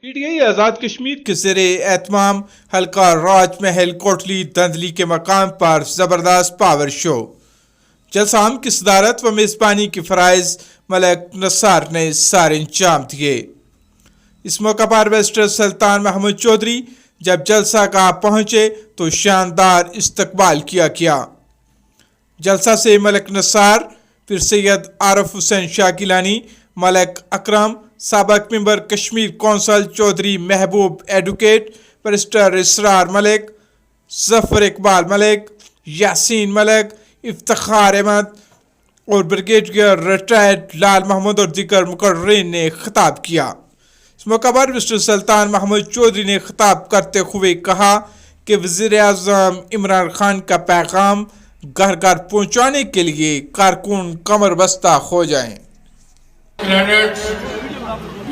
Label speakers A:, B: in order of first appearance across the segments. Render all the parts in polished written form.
A: PTI Azad Kashmir के ज़ेरे एहतमाम हल्का राजमहल कोटली दंदली के मकाम पर ज़बरदस्त पावर शो। जलसाम की सदारत व मेज़बानी की फ़राइज़ मलक नसार ने सारे इंजाम दिए। इस मौका पर बैरिस्टर सुल्तान महमूद चौधरी जब जलसा का पहुंचे तो शानदार इस्तकबाल किया गया। जलसा से मलक नसार, फिर सैयद आरफ हुसैन शाह गिलानी, मलक अकरम, साबक मेंबर कश्मीर कौंसल चौधरी महबूब एडवोकेट, बैरिस्टर इसरार मलिक, जफर इकबाल मलिक, यासीन मलिक, इफ्तिखार अहमद और ब्रिगेडियर रिटायर्ड लाल महमूद और दीगर मुकर्रीन ने खिताब किया। इस मौका पर बैरिस्टर सुल्तान महमूद चौधरी ने खिताब करते हुए कहा कि वज़ीर-ए-आज़म इमरान खान का पैगाम घर घर पहुँचाने के लिए कारकुन कमर बस्ता हो जाएं।
B: क्रेडिट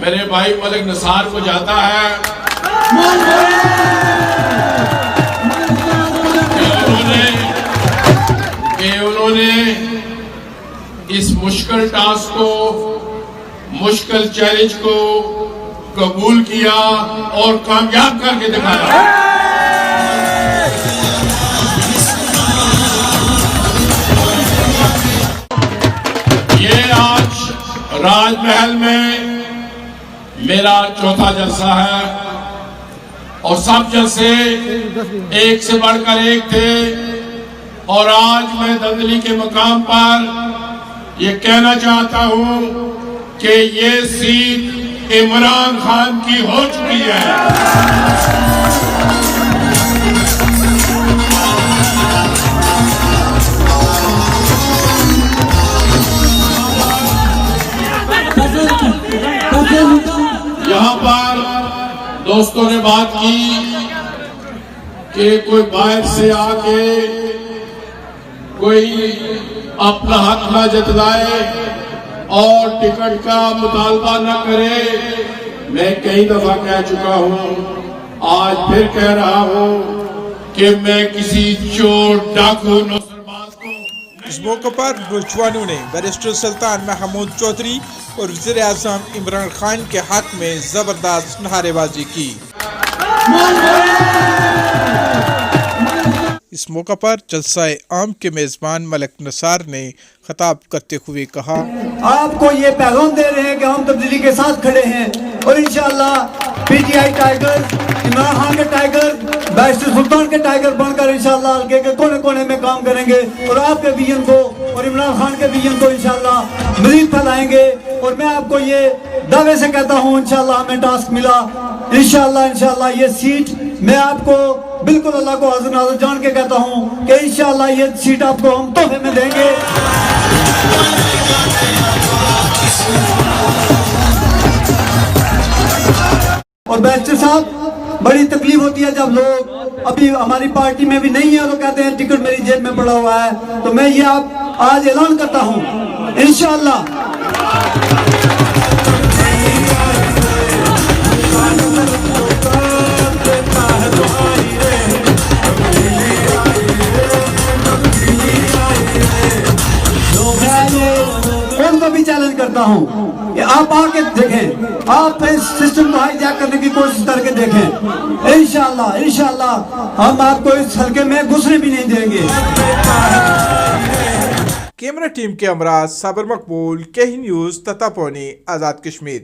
B: मेरे भाई मलिक नसार को जाता है कि उन्होंने इस मुश्किल टास्क को, मुश्किल चैलेंज को कबूल किया और कामयाब करके दिखाया। ये आज राजमहल में मेरा चौथा जलसा है और सब जलसे एक से बढ़कर एक थे और आज मैं दंदली के मकाम पर ये कहना चाहता हूं कि ये सीट इमरान खान की हो चुकी है। यहाँ पर दोस्तों ने बात की कि कोई बाहर से आके कोई अपना हक न जतलाए और टिकट का मुतालबा न करे। मैं कई दफा कह चुका हूँ, आज फिर कह रहा हूँ कि मैं किसी चोर डाकू
A: इस मौके पर नौजवानों ने बैरिस्टर सुल्तान महमूद चौधरी और वज़ीर-ए-आज़म इमरान खान के हक में जबरदस्त नारेबाजी की। इस मौका पर जलसाए आम के मेजबान मलिक नसार ने खिताब करते हुए कहा,
C: आपको ये पैगाम दे रहे हैं कि हम तब्दीली के साथ खड़े हैं और इंशाअल्लाह पीटीआई टाइगर, इमरान खान के टाइगर, बैरिस्टर सुल्तान के टाइगर बनकर इंशाअल्लाह हल्के के कोने कोने में काम करेंगे और आपके विजन को और इमरान खान के विजन को इंशाअल्लाह मज़ीद फैलाएंगे। और मैं आपको ये दावे से कहता हूँ, इंशाअल्लाह हमें टास्क मिला, इंशाअल्लाह ये सीट मैं आपको बिल्कुल अल्लाह को हाज़िर नाज़िर जान के कहता हूँ कि इंशाअल्लाह ये सीट आपको हम तोहफे में देंगे। और बैरिस्टर साहब, बड़ी तकलीफ होती है जब लोग अभी हमारी पार्टी में भी नहीं है तो कहते हैं टिकट मेरी जेब में पड़ा हुआ है। तो मैं ये आप आज ऐलान करता हूँ, इंशाअल्लाह उनको भी चैलेंज करता हूँ कि आप आके देखें, आप इस सिस्टम को हाईजैक करने की कोशिश करके देखें। इंशाअल्लाह हम आपको इस हल्के में घुसने भी नहीं देंगे।
A: कैमरा टीम के अमराज साबर मकबूल, केही न्यूज़, ततापोनी, आज़ाद कश्मीर।